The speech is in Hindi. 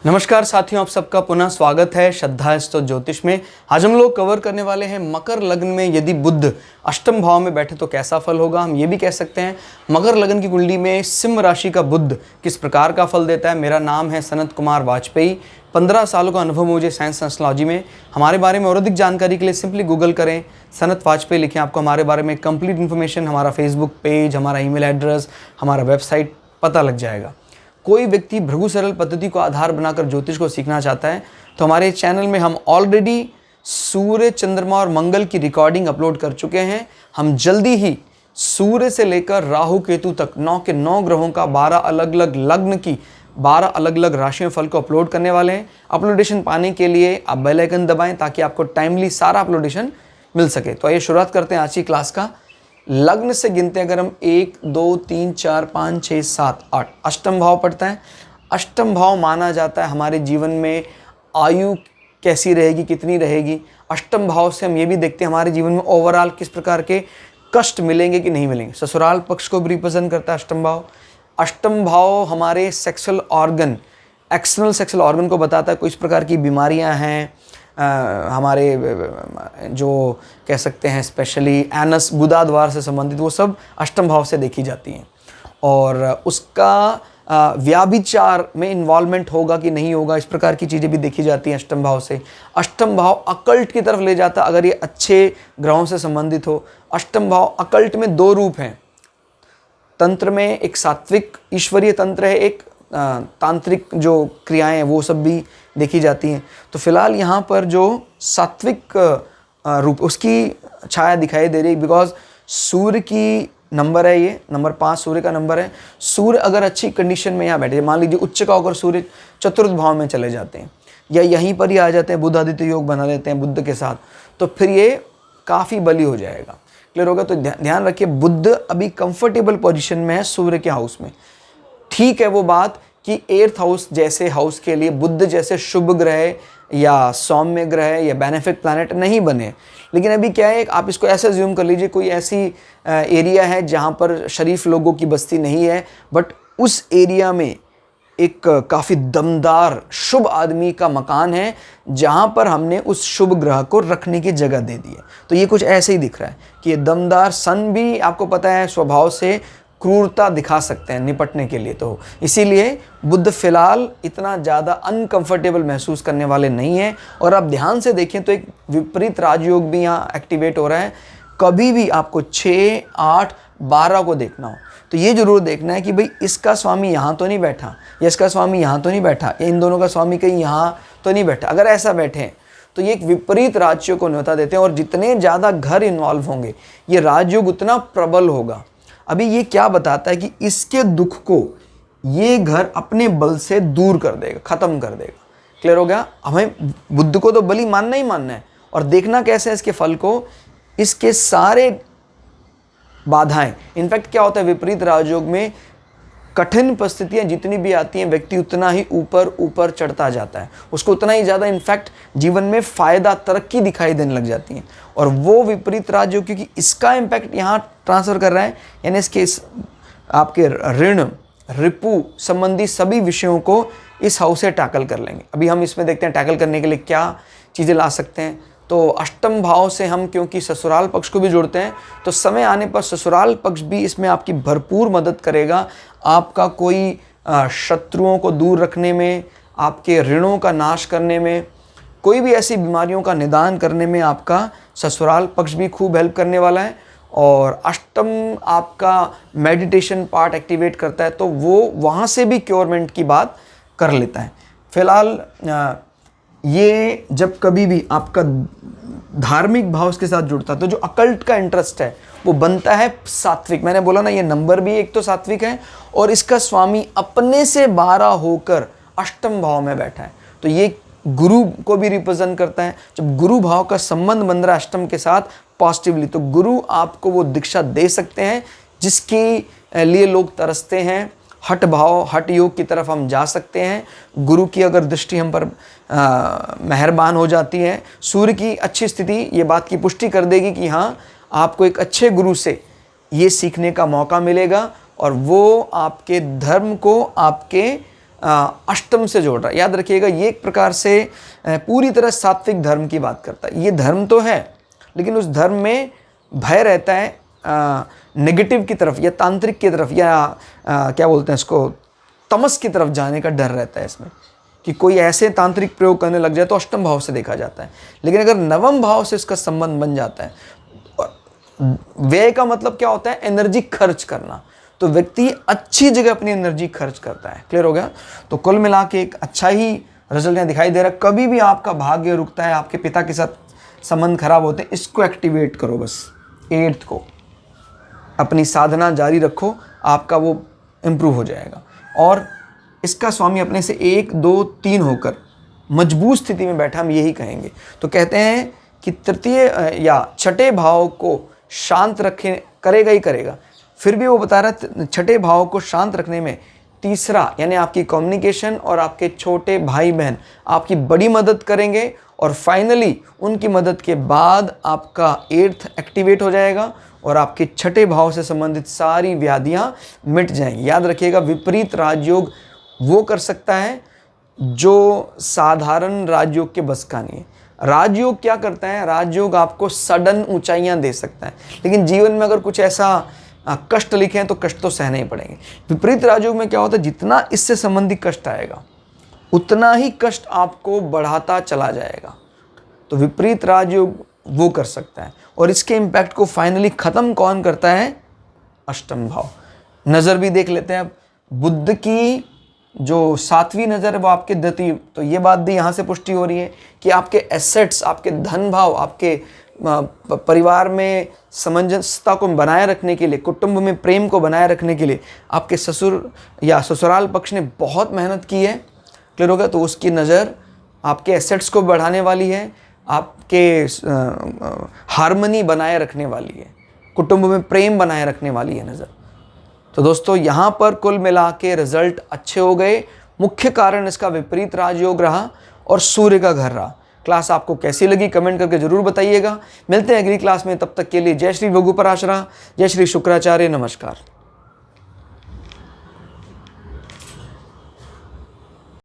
नमस्कार साथियों, आप सबका पुनः स्वागत है श्रद्धास्तु ज्योतिष में। आज हम लोग कवर करने वाले हैं मकर लग्न में यदि बुध अष्टम भाव में बैठे तो कैसा फल होगा। हम ये भी कह सकते हैं मकर लग्न की कुंडली में सिंह राशि का बुध किस प्रकार का फल देता है। मेरा नाम है सनत कुमार वाजपेयी। 15 सालों का अनुभव मुझे साइंस एस्ट्रोलॉजी में। हमारे बारे में और अधिक जानकारी के लिए सिंपली गूगल करें, सनत वाजपेयी लिखें, आपको हमारे बारे में कंप्लीट इन्फॉर्मेशन, हमारा फेसबुक पेज, हमारा ईमेल एड्रेस, हमारा वेबसाइट पता लग जाएगा। कोई व्यक्ति भृगु सरल पद्धति को आधार बनाकर ज्योतिष को सीखना चाहता है तो हमारे चैनल में हम ऑलरेडी सूर्य, चंद्रमा और मंगल की रिकॉर्डिंग अपलोड कर चुके हैं। हम जल्दी ही सूर्य से लेकर राहु केतु तक 9 के 9 ग्रहों का 12 अलग अलग लग्न की 12 अलग अलग राशियों फल को अपलोड करने वाले हैं। अपलोडेशन पाने के लिए आप बेल आइकन दबाएं ताकि आपको टाइमली सारा अपलोडेशन मिल सके। तो आइए शुरुआत करते हैं आज की क्लास का। लग्न से गिनते अगर हम 1, 2, 3, 4, 5, 6, 7, 8 अष्टम भाव पड़ता है। अष्टम भाव माना जाता है हमारे जीवन में आयु कैसी रहेगी, कितनी रहेगी। अष्टम भाव से हम ये भी देखते हैं हमारे जीवन में ओवरऑल किस प्रकार के कष्ट मिलेंगे कि नहीं मिलेंगे। ससुराल पक्ष को भी रिप्रेजेंट करता है अष्टम भाव। अष्टम भाव हमारे sexual organ, external sexual organ को बताता है कुछ प्रकार की बीमारियां हैं हमारे जो कह सकते हैं स्पेशली एनस गुदाद्वार से संबंधित, वो सब अष्टम भाव से देखी जाती हैं। और उसका व्याभिचार में इन्वॉल्वमेंट होगा कि नहीं होगा, इस प्रकार की चीज़ें भी देखी जाती हैं अष्टम भाव से। अष्टम भाव अकल्ट की तरफ ले जाता अगर ये अच्छे ग्रहों से संबंधित हो। अष्टम भाव अकल्ट में 2 रूप हैं। तंत्र में एक सात्विक ईश्वरीय तंत्र है, एक तांत्रिक जो क्रियाएं हैं वो सब भी देखी जाती हैं। तो फिलहाल यहाँ पर जो सात्विक रूप उसकी छाया दिखाई दे रही है, बिकॉज सूर्य की नंबर है, ये नंबर 5 सूर्य का नंबर है। सूर्य अगर अच्छी कंडीशन में यहाँ बैठे, मान लीजिए उच्च का होकर सूर्य चतुर्थ भाव में चले जाते हैं या यहीं पर ही आ जाते हैं, बुध आदित्य योग बना लेते हैं बुध के साथ, तो फिर ये काफ़ी बली हो जाएगा। क्लियर होगा। तो ध्यान रखिए बुध अभी कंफर्टेबल पोजीशन में है सूर्य के हाउस में। ठीक है वो बात कि 8th हाउस जैसे हाउस के लिए बुध जैसे शुभ ग्रह या सौम्य ग्रह या बेनिफिक प्लैनेट नहीं बने, लेकिन अभी क्या है, आप इसको ऐसे ज्यूम कर लीजिए कोई ऐसी एरिया है जहाँ पर शरीफ लोगों की बस्ती नहीं है, बट उस एरिया में एक काफ़ी दमदार शुभ आदमी का मकान है जहाँ पर हमने उस शुभ ग्रह को रखने की जगह दे दी है। तो ये कुछ ऐसे ही दिख रहा है कि ये दमदार सन भी आपको पता है स्वभाव से क्रूरता दिखा सकते हैं निपटने के लिए, तो इसीलिए बुध फिलहाल इतना ज़्यादा अनकंफर्टेबल महसूस करने वाले नहीं हैं। और आप ध्यान से देखें तो एक विपरीत राजयोग भी यहाँ एक्टिवेट हो रहा है। कभी भी आपको 6, 8, 12 को देखना हो तो ये जरूर देखना है कि भाई इसका स्वामी यहाँ तो नहीं बैठा या इसका स्वामी यहाँ तो नहीं बैठा या इन दोनों का स्वामी कहीं यहाँ तो नहीं बैठा। अगर ऐसा बैठे हैं तो ये एक विपरीत राजयोग को न्योता देते हैं और जितने ज़्यादा घर इन्वॉल्व होंगे ये राजयोग उतना प्रबल होगा। अभी ये क्या बताता है कि इसके दुख को ये घर अपने बल से दूर कर देगा, खत्म कर देगा। क्लियर हो गया। हमें बुद्ध को तो बलि मानना ही मानना है। और देखना कैसे है इसके फल को, इसके सारे बाधाएं, इनफैक्ट क्या होता है विपरीत राजयोग में कठिन परिस्थितियां जितनी भी आती हैं व्यक्ति उतना ही ऊपर ऊपर चढ़ता जाता है, उसको उतना ही ज़्यादा इनफैक्ट जीवन में फ़ायदा, तरक्की दिखाई देने लग जाती है। और वो विपरीत राजयोग क्योंकि इसका इम्पैक्ट यहाँ ट्रांसफ़र कर रहा है, यानी इसके आपके ऋण रिपु संबंधी सभी विषयों को इस हाउस से टैकल कर लेंगे। अभी हम इसमें देखते हैं टैकल करने के लिए क्या चीज़ें ला सकते हैं। तो अष्टम भाव से हम क्योंकि ससुराल पक्ष को भी जोड़ते हैं तो समय आने पर ससुराल पक्ष भी इसमें आपकी भरपूर मदद करेगा। आपका कोई शत्रुओं को दूर रखने में, आपके ऋणों का नाश करने में, कोई भी ऐसी बीमारियों का निदान करने में आपका ससुराल पक्ष भी खूब हेल्प करने वाला है। और अष्टम आपका मेडिटेशन पार्ट एक्टिवेट करता है तो वो वहाँ से भी क्योरमेंट की बात कर लेता है। फिलहाल ये जब कभी भी आपका धार्मिक भाव के साथ जुड़ता है तो जो अकल्ट का इंटरेस्ट है वो बनता है सात्विक। मैंने बोला ना ये नंबर भी एक तो सात्विक है और इसका स्वामी अपने से 12 होकर अष्टम भाव में बैठा है, तो ये गुरु को भी रिप्रेजेंट करता है। जब गुरु भाव का संबंध बन रहा है अष्टम के साथ पॉजिटिवली, तो गुरु आपको वो दीक्षा दे सकते हैं जिसके लिए लोग तरसते हैं। हठ भाव, हठ योग की तरफ हम जा सकते हैं। गुरु की अगर दृष्टि हम पर मेहरबान हो जाती है, सूर्य की अच्छी स्थिति ये बात की पुष्टि कर देगी कि हाँ आपको एक अच्छे गुरु से ये सीखने का मौका मिलेगा और वो आपके धर्म को, आपके अष्टम से जोड़ रहा है। याद रखिएगा, ये एक प्रकार से पूरी तरह सात्विक धर्म की बात करता है। ये धर्म तो है, लेकिन उस धर्म में भय रहता है नेगेटिव की तरफ या तांत्रिक की तरफ या क्या बोलते हैं इसको, तमस की तरफ जाने का डर रहता है इसमें, कि कोई ऐसे तांत्रिक प्रयोग करने लग जाए तो अष्टम भाव से देखा जाता है। लेकिन अगर नवम भाव से इसका संबंध बन जाता है, व्यय का मतलब क्या होता है, एनर्जी खर्च करना, तो व्यक्ति अच्छी जगह अपनी एनर्जी खर्च करता है। क्लियर हो गया? तो कुल मिला के एक अच्छा ही रिजल्ट यहाँ दिखाई दे रहा है। कभी भी आपका भाग्य रुकता है, आपके पिता के साथ संबंध खराब होते हैं, इसको एक्टिवेट करो, बस 8th को अपनी साधना जारी रखो, आपका वो इम्प्रूव हो जाएगा। और इसका स्वामी अपने से 1, 2, 3 होकर मजबूत स्थिति में बैठा, हम यही कहेंगे। तो कहते हैं कि तृतीय या छठे भाव को शांत रखे करेगा ही करेगा। फिर भी वो बता रहा है छठे भाव को शांत रखने में तीसरा यानी आपकी कम्युनिकेशन और आपके छोटे भाई बहन आपकी बड़ी मदद करेंगे, और फाइनली उनकी मदद के बाद आपका 8th एक्टिवेट हो जाएगा और आपके छठे भाव से संबंधित सारी व्याधियां मिट जाएंगी। याद रखिएगा, विपरीत राजयोग वो कर सकता है जो साधारण राजयोग के बस का नहीं है। राजयोग क्या करता है, राजयोग आपको सडन ऊंचाइयां दे सकता है, लेकिन जीवन में अगर कुछ ऐसा कष्ट लिखे हैं तो कष्ट तो सहने ही पड़ेंगे। विपरीत राजयोग में क्या होता है, जितना इससे संबंधित कष्ट आएगा उतना ही कष्ट आपको बढ़ाता चला जाएगा। तो विपरीत राजयोग वो कर सकता है, और इसके इम्पैक्ट को फाइनली खत्म कौन करता है, अष्टम भाव। नज़र भी देख लेते हैं अब, बुध की जो 7वीं नज़र है वो आपके द्वितीय, तो ये बात भी यहाँ से पुष्टि हो रही है कि आपके एसेट्स, आपके धन भाव, आपके परिवार में सामंजस्यता को बनाए रखने के लिए, कुटुंब में प्रेम को बनाए रखने के लिए आपके ससुर या ससुराल पक्ष ने बहुत मेहनत की है। क्लियर होगा? तो उसकी नज़र आपके एसेट्स को बढ़ाने वाली है, आपके हार्मनी बनाए रखने वाली है, कुटुंब में प्रेम बनाए रखने वाली है नज़र। तो दोस्तों, यहाँ पर कुल मिला के रिजल्ट अच्छे हो गए। मुख्य कारण इसका विपरीत राजयोग रहा और सूर्य का घर रहा। क्लास आपको कैसी लगी कमेंट करके जरूर बताइएगा। मिलते हैं अगली क्लास में, तब तक के लिए जय श्री भृगु पराशरा, जय श्री शुक्राचार्य, नमस्कार।